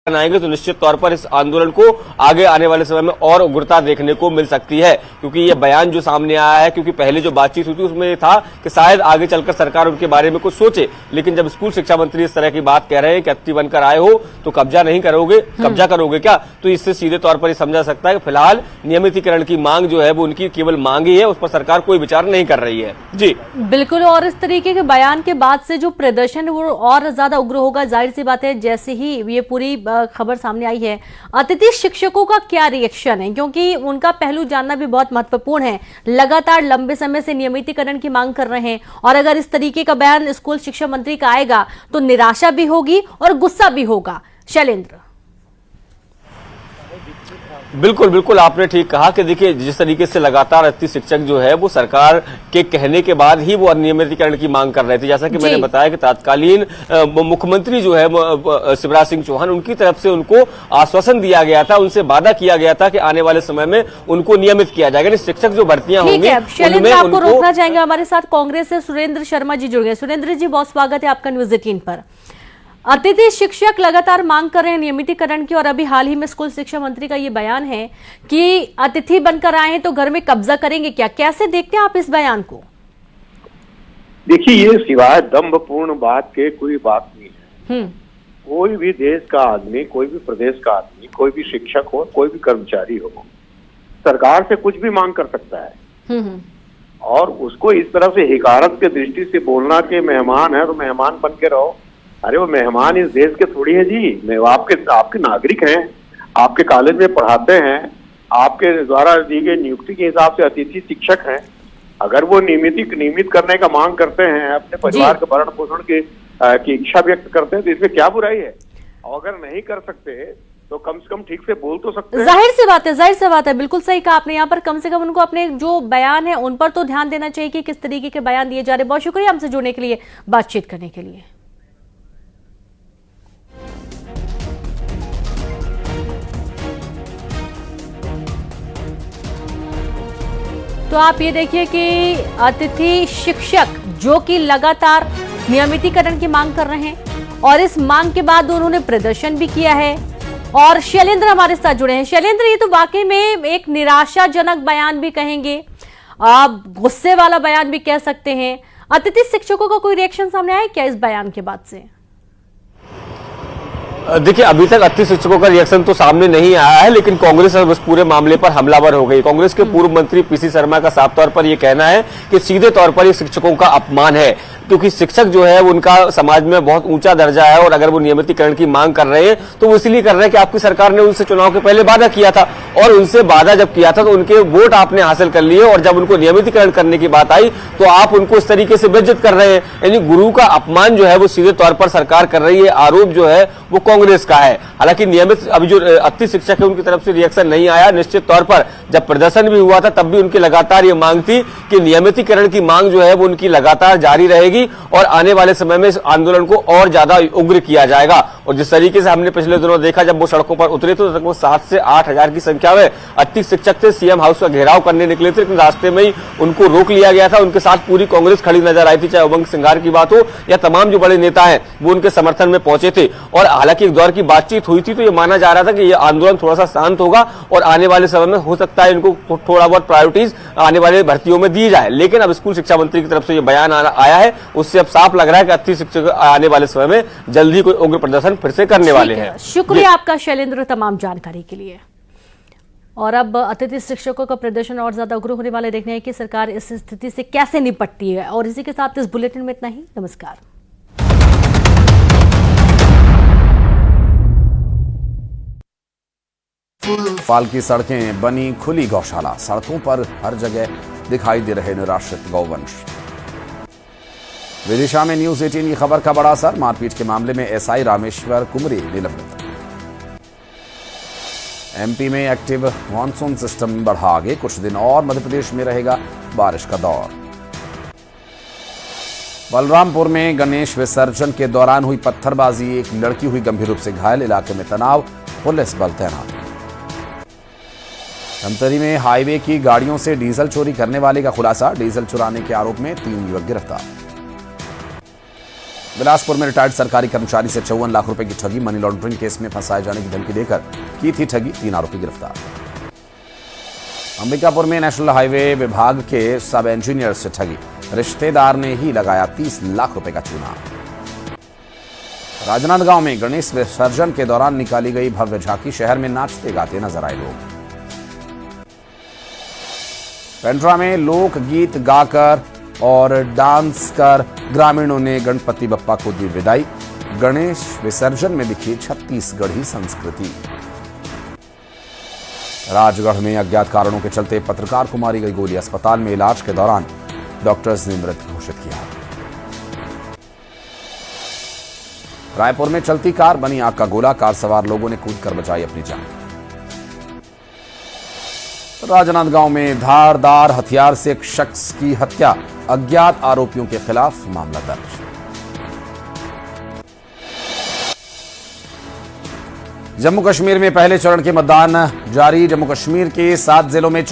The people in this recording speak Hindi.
आएंगे तो निश्चित तौर पर इस आंदोलन को आगे आने वाले समय में और उग्रता देखने को मिल सकती है, क्योंकि ये बयान जो सामने आया है, क्योंकि पहले जो बातचीत हुई थी उसमें था कि शायद आगे चलकर सरकार उनके बारे में कुछ सोचे, लेकिन जब स्कूल शिक्षा मंत्री इस तरह की बात कह रहे हैं कि अतिथि बनकर आए हो तो कब्जा नहीं करोगे, कब्जा करोगे क्या, तो इससे सीधे तौर पर समझा सकता है कि फिलहाल नियमितीकरण की मांग जो है वो उनकी केवल मांग ही है, उस पर सरकार कोई विचार नहीं कर रही है। जी बिल्कुल, और इस तरीके के बयान के बाद से जो प्रदर्शन वो और ज्यादा उग्र होगा। जाहिर सी बात है, जैसे ही ये पूरी खबर सामने आई है, अतिथि शिक्षकों का क्या रिएक्शन है, क्योंकि उनका पहलू जानना भी बहुत महत्वपूर्ण है। लगातार लंबे समय से नियमितीकरण की मांग कर रहे हैं, और अगर इस तरीके का बयान स्कूल शिक्षा मंत्री का आएगा तो निराशा भी होगी और गुस्सा भी होगा। शैलेंद्र, बिल्कुल बिल्कुल आपने ठीक कहा कि देखिए, जिस तरीके से लगातार अतिथि शिक्षक जो है वो सरकार के कहने के बाद ही वो अनियमितीकरण की मांग कर रहे थे। जैसा कि मैंने बताया कि तत्कालीन मुख्यमंत्री जो है शिवराज सिंह चौहान, उनकी तरफ से उनको आश्वासन दिया गया था, उनसे वादा किया गया था कि आने वाले समय में उनको नियमित किया जाएगा। शिक्षक जो भर्तियां होंगी, शैलेंद्र आपको रोकना चाहेंगे। हमारे साथ कांग्रेस से सुरेंद्र शर्मा जी जुड़ गए। सुरेंद्र जी, बहुत स्वागत है आपका न्यूज 18 पर। अतिथि शिक्षक लगातार मांग कर रहे हैं नियमितीकरण की, और अभी हाल ही में स्कूल शिक्षा मंत्री का ये बयान है कि अतिथि बनकर आए हैं तो घर में कब्जा करेंगे क्या। कैसे देखते हैं आप इस बयान को? देखिए, ये सिवाय दंभपूर्ण बात के कोई बात नहीं है। कोई भी देश का आदमी, कोई भी प्रदेश का आदमी, कोई भी शिक्षक हो, कोई भी कर्मचारी हो, सरकार से कुछ भी मांग कर सकता है। और उसको इस तरह से हिकारत के दृष्टि से बोलना कि मेहमान है तो मेहमान बन के रहो। अरे वो मेहमान इस देश के थोड़ी है जी, मैं आपके नागरिक हैं, आपके कॉलेज में पढ़ाते हैं, आपके द्वारा दी गई नियुक्ति के हिसाब से अतिथि शिक्षक हैं। अगर वो नियमित करने का मांग करते हैं, अपने परिवार के भरण पोषण की इच्छा व्यक्त करते हैं, तो इसमें क्या बुराई है। और अगर नहीं कर सकते तो कम से कम ठीक से बोल तो सकते हैं। जाहिर सी बात है, बिल्कुल सही कहा आपने। यहाँ पर कम से कम उनको अपने जो बयान है उन पर तो ध्यान देना चाहिए कि किस तरीके के बयान दिए जा रहे। बहुत शुक्रिया हमसे जुड़ने के लिए, बातचीत करने के लिए। तो आप ये देखिए कि अतिथि शिक्षक जो कि लगातार नियमितीकरण की मांग कर रहे हैं, और इस मांग के बाद उन्होंने प्रदर्शन भी किया है। और शैलेंद्र हमारे साथ जुड़े हैं। शैलेंद्र, ये तो वाकई में एक निराशाजनक बयान भी कहेंगे, आप गुस्से वाला बयान भी कह सकते हैं। अतिथि शिक्षकों का कोई रिएक्शन सामने आया क्या इस बयान के बाद से? देखिए, अभी तक अतिथि शिक्षकों का रिएक्शन तो सामने नहीं आया है, लेकिन कांग्रेस अब इस पूरे मामले पर हमलावर हो गई। कांग्रेस के पूर्व मंत्री पीसी शर्मा का साफ तौर पर यह कहना है कि सीधे तौर पर ये शिक्षकों का अपमान है, क्योंकि शिक्षक जो है उनका समाज में बहुत ऊंचा दर्जा है, और अगर वो नियमितीकरण की मांग कर रहे हैं तो वो इसलिए कर रहे हैं कि आपकी सरकार ने उनसे चुनाव के पहले वादा किया था, और उनसे वादा जब किया था तो उनके वोट आपने हासिल कर लिए, और जब उनको नियमितीकरण करने की बात आई तो आप उनको इस तरीके से बेइज्जत कर रहे हैं। यानी गुरु का अपमान जो है वो सीधे तौर पर सरकार कर रही है। आरोप जो है वो कांग्रेस का है। हालांकि नियमित अभी जो अतिथि शिक्षक है उनकी तरफ से रिएक्शन नहीं आया। निश्चित तौर पर जब प्रदर्शन भी हुआ था तब भी उनकी लगातार ये मांग थी कि नियमितीकरण की मांग जो है वो उनकी लगातार जारी रहेगी, और आने वाले समय में इस आंदोलन को और ज्यादा उग्र किया जाएगा। और जिस तरीके से हमने पिछले दिनों देखा, जब वो सड़कों पर उतरे तो लगभग 7 से 8 हजार की संख्या में अतिथि शिक्षक थे, सीएम हाउस का घेराव करने निकले थे, लेकिन रास्ते में ही उनको रोक लिया गया था। उनके साथ पूरी कांग्रेस खड़ी नजर आई थी, चाहे उमंग सिंघार की बात हो या तमाम जो बड़े नेता हैं वो उनके समर्थन में पहुंचे थे। और हालांकि एक दौर की बातचीत हुई थी तो ये माना जा रहा था कि ये आंदोलन थोड़ा सा शांत होगा, और आने वाले समय में हो सकता है इनको थोड़ा बहुत प्रायोरिटीज आने वाले भर्तियों में दी जाए। लेकिन अब स्कूल शिक्षा मंत्री की तरफ से ये बयान आया है, उससे अब साफ लग रहा है कि अतिथि शिक्षक आने वाले समय में जल्दी कोई उग्र प्रदर्शन फिर से करने वाले हैं। शुक्रिया आपका शैलेंद्र तमाम जानकारी के लिए। और अब अतिथि शिक्षकों का प्रदर्शन और ज्यादा उग्र होने वाले देखने हैं कि सरकार इस स्थिति से कैसे निपटती है। और इसी के साथ इस बुलेटिन में इतना ही। नमस्कार। पाल की सड़कें बनी खुली गौशाला, सड़कों पर हर जगह दिखाई दे रहे निराश्रित गौवंश। विदिशा में न्यूज 18 की खबर का बड़ा असर, मारपीट के मामले में एसआई रामेश्वर कुमरी निलंबित। एमपी में एक्टिव मानसून सिस्टम बढ़ा आगे, कुछ दिन और मध्य प्रदेश में रहेगा बारिश का दौर। बलरामपुर में गणेश विसर्जन के दौरान हुई पत्थरबाजी, एक लड़की हुई गंभीर रूप से घायल, इलाके में तनाव, पुलिस बल तैनात। धमतरी में हाईवे की गाड़ियों से डीजल चोरी करने वाले का खुलासा, डीजल चुराने के आरोप में 3 युवक गिरफ्तार। बिलासपुर में रिटायर्ड सरकारी कर्मचारी से 54 लाख रुपए की ठगी। मनी लॉन्ड्रिंग केस में फंसाए जाने की धमकी देकर की थी ठगी। 3 आरोपी गिरफ्तार। अंबिकापुर में नेशनल हाईवे विभाग के सब इंजीनियर से ठगी। रिश्तेदार ने ही लगाया 30 लाख रुपए का चूना। राजनांदगांव में गणेश विसर्जन के दौरान निकाली गई भव्य झांकी। शहर में नाचते गाते नजर आए लोग। पेंड्रा में लोकगीत गाकर और डांस कर ग्रामीणों ने गणपति बप्पा को दी विदाई। गणेश विसर्जन में दिखी छत्तीसगढ़ी संस्कृति। राजगढ़ में अज्ञात कारणों के चलते पत्रकार को मारी गई गोली। अस्पताल में इलाज के दौरान डॉक्टर्स ने मृत घोषित किया। रायपुर में चलती कार बनी आग का गोला। कार सवार लोगों ने कूदकर बचाई अपनी जान। राजनांदगांव में धारदार हथियार से एक शख्स की हत्या। अज्ञात आरोपियों के खिलाफ मामला दर्ज। जम्मू कश्मीर में पहले चरण के मतदान जारी। जम्मू कश्मीर के 7 जिलों में